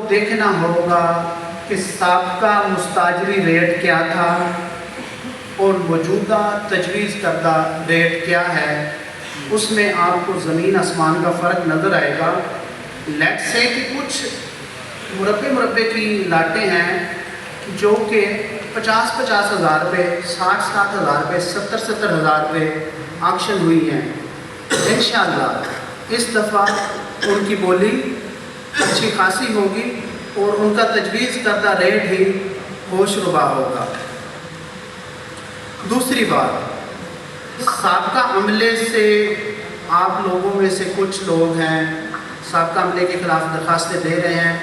देखना होगा कि साबका मुस्ताजरी रेट क्या था और मौजूदा तजवीज़ करदा रेट क्या है। उसमें आपको ज़मीन आसमान का फ़र्क नज़र आएगा। लेट्स से कि कुछ मुरब्बे की लाटें हैं जो कि 50-50 हज़ार रुपये, 60-60 हज़ार रुपये, 70-70 हज़ार रुपये ऑक्शन हुई हैं। इंशाअल्लाह इस दफ़ा उनकी बोली अच्छी खासी होगी और उनका तजवीज़ करदा रेट ही होशरुबा होगा। दूसरी बात, साबका अमले से आप लोगों में से कुछ लोग हैं साबका अमले के ख़िलाफ़ दरख्वास्तें दे रहे हैं,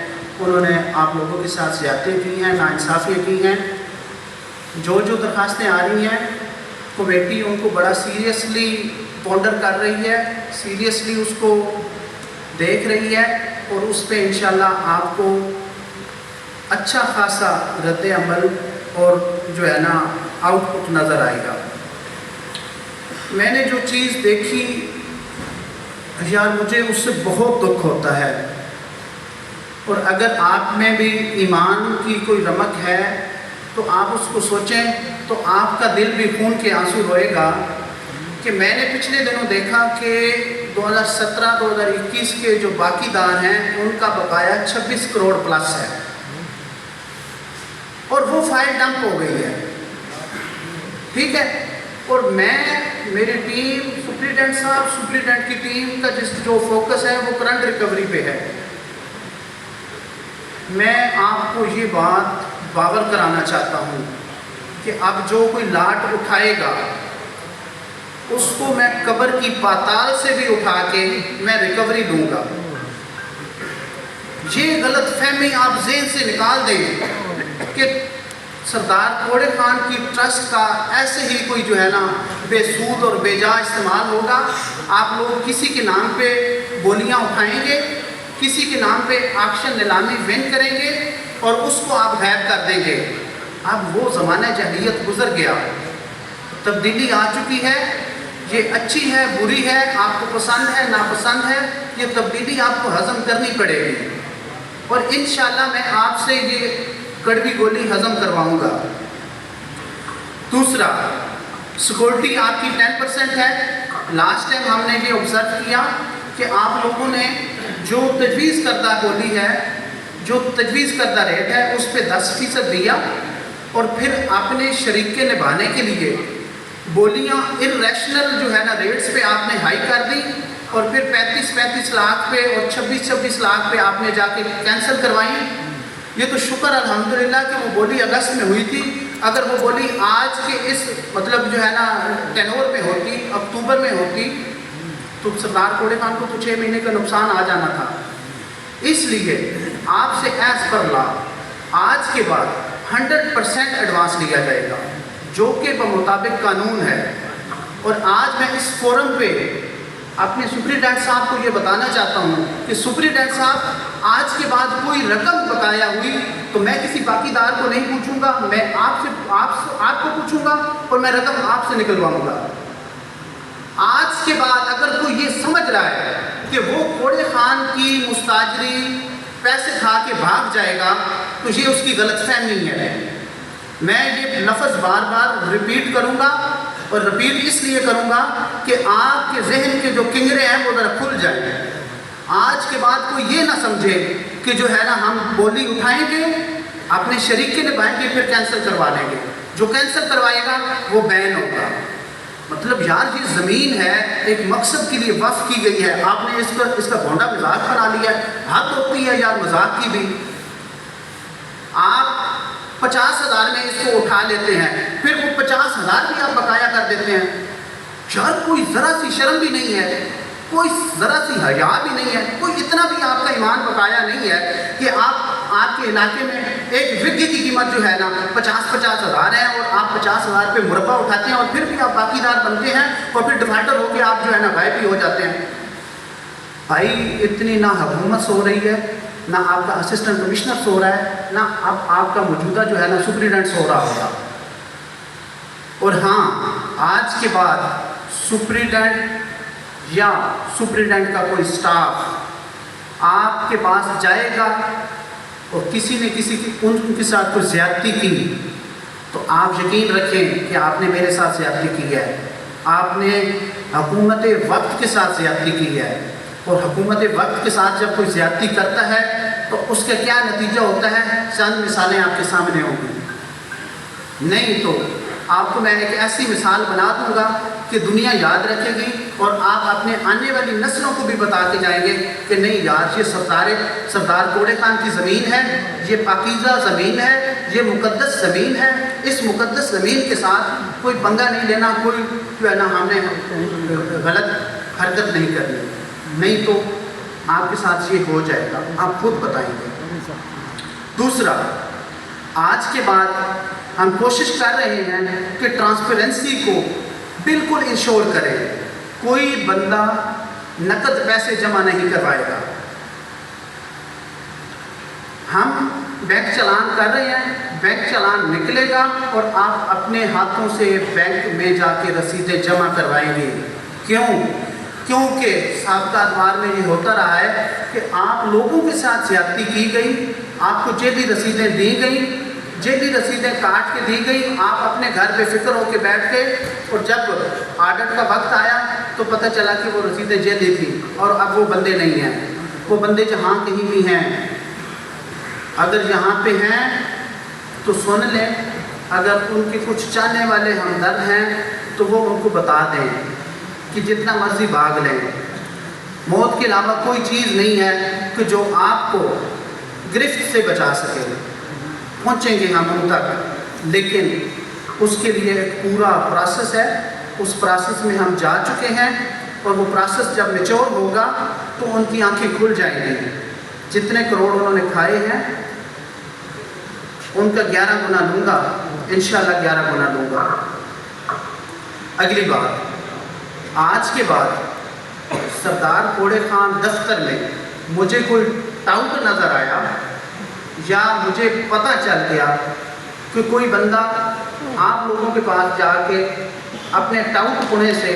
उन्होंने आप लोगों के साथ ज़्यादतियाँ की हैं, नाइंसाफ़ियाँ की हैं। जो दरख्वास्तें आ रही हैं कमेटी उनको बड़ा सीरियसली पॉन्डर कर रही है, सीरियसली उसको देख रही है और उस पर इंशाल्लाह आपको अच्छा खासा रद्द अमल और जो है ना आउटपुट नज़र आएगा। मैंने जो चीज़ देखी यार, मुझे उससे बहुत दुख होता है। और अगर आप में भी ईमान की कोई रमक है तो आप उसको सोचें तो आपका दिल भी खून के आंसू रोएगा कि मैंने पिछले दिनों देखा कि 2017-2021 के जो बाकीदार हैं उनका बकाया 26 करोड़ प्लस है और वो फाइल डंप हो गई है। ठीक है, और मेरी टीम, सुप्रीटेंडेंट की टीम का जो फोकस है वो करंट रिकवरी पे है। मैं आपको ये बात बावर कराना चाहता हूँ कि अब जो कोई लाट उठाएगा उसको मैं कब्र की पाताल से भी उठा के मैं रिकवरी दूंगा। ये गलत फहमी आप ज़हन से निकाल दें कि सरदार कोड़े खान की ट्रस्ट का ऐसे ही कोई जो है ना बेसूद और बेजा इस्तेमाल होगा। आप लोग किसी के नाम पे बोलियां उठाएंगे, किसी के नाम पे ऑक्शन नीलामी विन करेंगे और उसको आप गायब कर देंगे। अब वो ज़माना जहलियत गुजर गया, तब्दीली आ चुकी है। ये अच्छी है, बुरी है, आपको पसंद है, नापसंद है, ये तब्दीली आपको हज़म करनी पड़ेगी और इंशाअल्लाह मैं आपसे ये कड़वी गोली हज़म करवाऊंगा। दूसरा, सिक्योरिटी आपकी 10% है। लास्ट टाइम हमने ये ऑब्ज़र्व किया कि आप लोगों ने जो तजवीज़ करदा बोली है, जो तजवीज़ करदा रेट है उस पर 10% दिया और फिर अपने शरीक के निभाने के लिए बोलियां इर्रेशनल जो है ना रेट्स पे आपने हाई कर दी और फिर 35-35 लाख पे और 26-26 लाख पे आपने जाके कैंसिल करवाई। ये तो शुक्र अल्हम्दुलिल्लाह कि वो बोली अगस्त में हुई थी। अगर वो बोली आज के इस मतलब जो है ना टेनोर में होती, अक्टूबर में होती, तो सरदार कोड़े खान को तो 6 महीने का नुकसान आ जाना था। इसलिए आपसे एज पर लॉ आज के बाद 100% एडवांस लिया जाएगा जो कि मुताबिक कानून है। और आज मैं इस फोरम पे अपने सुप्रीटेंडेंट साहब को ये बताना चाहता हूँ कि सुप्रीटेंडेंट साहब आज के बाद कोई रकम बकाया हुई तो मैं किसी बाकीदार को नहीं पूछूंगा, मैं आपको पूछूंगा और मैं रकम आपसे निकलवाऊंगा। आज के बाद अगर कोई ये समझ रहा है कि वो कोड़े खान की मुस्ताजरी पैसे खा के भाग जाएगा तो ये उसकी गलतफहमी है। मैं ये लफ्ज़ बार बार रिपीट करूंगा और रिपीट इसलिए करूंगा कि आपके जहन के जो किंगरे हैं वो ज़रा खुल जाए। आज के बाद कोई ये ना समझे कि जो है ना हम बोली उठाएंगे, अपने शरीक के निभाएंगे, फिर कैंसिल करवा लेंगे। जो कैंसिल करवाएगा वो बैन होगा। मतलब यार ये ज़मीन है, एक मकसद के लिए वक्फ की गई है, आपने इसका भोंडा मजाक बना लिया है। हद होती है यार मजाक की भी। आप 50,000 में इसको उठा लेते हैं, फिर वो 50,000 भी आप बकाया कर देते हैं। यार कोई ज़रा सी शर्म भी नहीं है, कोई ज़रा सी हया भी नहीं है, कोई इतना भी आपका ईमान बकाया नहीं है कि आपके इलाके में एक विगे की कीमत जो है ना 50-50 हज़ार है और आप 50,000 पे मुरब्बा उठाते हैं और फिर भी आप बाकीदार बनते हैं और फिर डिफाल्टर होकर आप जो है ना गायब भी हो जाते हैं। भाई इतनी ना हुकूमत सो रही है, ना आपका असिस्टेंट कमिश्नर सो रहा है, ना अब आपका मौजूदा जो है ना सुप्रीटेंडेंट सो रहा होगा। और हाँ, आज के बाद सुप्रीटेंडेंट या सुप्रीटेंडेंट का कोई स्टाफ आपके पास जाएगा और किसी ने किसी की उनके साथ कोई ज़्यादती की, तो आप यकीन रखें कि आपने मेरे साथ ज़्यादती की है, आपने हुकूमत वक्त के साथ ज़्यादती की है। और हुकूमत वक्त के साथ जब कोई ज़्यादती करता है तो उसका क्या नतीजा होता है, चंद मिसालें आपके सामने होंगी। नहीं तो आपको मैं एक ऐसी मिसाल बना दूंगा कि दुनिया याद रखेगी और आप अपने आने वाली नस्लों को भी बता के जाएंगे कि नहीं यार, ये सरदार कोड़े खान की ज़मीन है, ये पाकीज़ा ज़मीन है, ये मुकद्दस ज़मीन है। इस मुकद्दस ज़मीन के साथ कोई पंगा नहीं लेना, कोई जो है ना हमने गलत हरकत नहीं करनी, नहीं तो आपके साथ ये हो जाएगा, आप खुद बताएंगे। दूसरा, आज के बाद हम कोशिश कर रहे हैं कि ट्रांसपेरेंसी को बिल्कुल इंश्योर करें। कोई बंदा नकद पैसे जमा नहीं करवाएगा। हम बैंक चालान कर रहे हैं, बैंक चालान निकलेगा और आप अपने हाथों से बैंक में जाके रसीदें जमा करवाएंगे। क्यों? क्योंकि साबिक़ा अदवार में ये होता रहा है कि आप लोगों के साथ ज़्यादती की गई, आपको जेली रसीदें दी गई, जेली रसीदें काट के दी गई, आप अपने घर बेफिक्र होकर बैठ गए और जब ऑडिट का वक्त आया तो पता चला कि वो रसीदें जेली थी और अब वो बंदे नहीं हैं। वो बंदे जहाँ कहीं भी हैं, अगर यहाँ पे हैं तो सुन लें, अगर उनके कुछ चाहने वाले हमदर्द हैं तो वो उनको बता दें कि जितना मर्जी भाग लें। मौत के अलावा कोई चीज़ नहीं है कि जो आपको गिरफ्त से बचा सके। पहुँचेंगे हम उन तक, लेकिन उसके लिए एक पूरा प्रोसेस है। उस प्रोसेस में हम जा चुके हैं और वो प्रोसेस जब मैच्योर होगा तो उनकी आंखें खुल जाएंगी। जितने करोड़ उन्होंने खाए हैं उनका 11 गुना लूँगा, इंशाल्लाह 11 गुना लूँगा। अगली बात, आज के बाद सरदार कोड़े खान दफ्तर में मुझे कोई टाउट नज़र आया या मुझे पता चल गया कि कोई बंदा आप लोगों के पास जाके अपने टाउट पुणे से